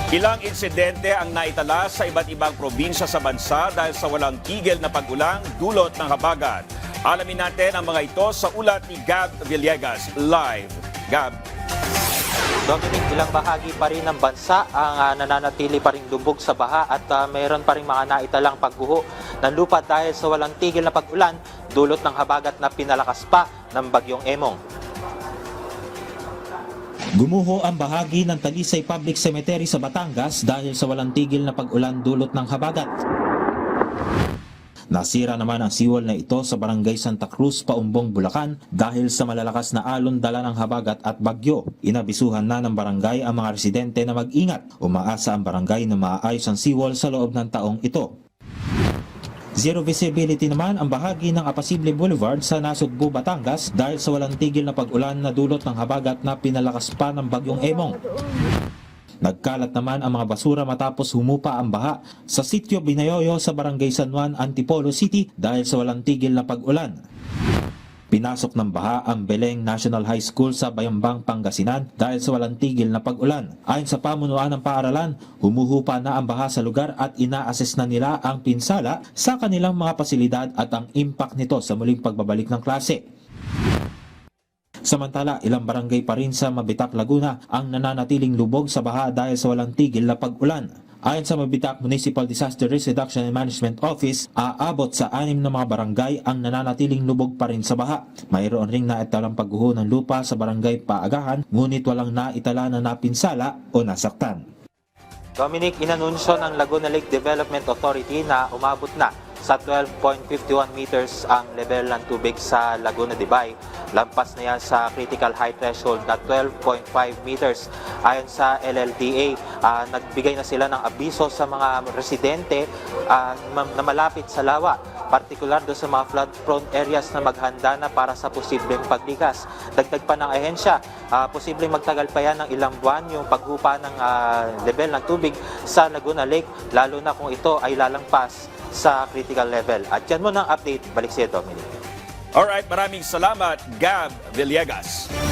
Ilang insidente ang naitala sa iba't ibang probinsya sa bansa dahil sa walang tigil na pag-ulang dulot ng habagat. Alamin natin ang mga ito sa ulat ni Gab Villegas. Live. Gab. Dominic, ilang bahagi pa rin ng bansa ang nananatili pa rin lubog sa baha at mayroon pa rin mga naitalang pagguho ng lupa dahil sa walang tigil na pag-ulan dulot ng habagat na pinalakas pa ng bagyong Emong. Gumuho ang bahagi ng Talisay Public Cemetery sa Batangas dahil sa walang tigil na pag-ulan dulot ng habagat. Nasira naman ang seawall na ito sa Barangay Santa Cruz, Paumbong, Bulacan dahil sa malalakas na alon dala ng habagat at bagyo. Inabisuhan na ng barangay ang mga residente na mag-ingat. Umaasa ang barangay na maayos ang seawall sa loob ng taong ito. Zero visibility naman ang bahagi ng Apasible Boulevard sa Nasugbu, Batangas dahil sa walang tigil na pag-ulan na dulot ng habagat na pinalakas pa ng bagyong Emong. Nagkalat naman ang mga basura matapos humupa ang baha sa sitio Binayoyo sa Barangay San Juan, Antipolo City dahil sa walang tigil na pag-ulan. Pinasok ng baha ang Beleng National High School sa Bayambang, Pangasinan dahil sa walang tigil na pag-ulan. Ayon sa pamunuan ng paaralan, humuhupa na ang baha sa lugar at ina-assess na nila ang pinsala sa kanilang mga pasilidad at ang impact nito sa muling pagbabalik ng klase. Samantala, ilang barangay pa rin sa Mabitak, Laguna ang nananatiling lubog sa baha dahil sa walang tigil na pag-ulan. Ayon sa Mabitak Municipal Disaster Risk Reduction and Management Office, aabot sa 6 na mga barangay ang nananatiling lubog pa rin sa baha. Mayroon ring naitalang pagguho ng lupa sa barangay Paagahan, ngunit walang naitala na napinsala o nasaktan. Dominic, inanunsyo ng Laguna Lake Development Authority na umabot na sa 12.51 meters ang level ng tubig sa Laguna de Bay. Lampas na yan sa critical high threshold na 12.5 meters. Ayon sa LLDA, nagbigay na sila ng abiso sa mga residente na malapit sa lawa, partikular doon sa mga flood-prone areas na maghanda na para sa posibleng paglikas. Dagdag pa ng ahensya, posibleng magtagal pa yan ng ilang buwan yung paghupa ng level ng tubig sa Laguna Lake, lalo na kung ito ay lalampas sa critical level. At yan mo ng update. Balik siya, Dominic. Alright, maraming salamat, Gab Villegas.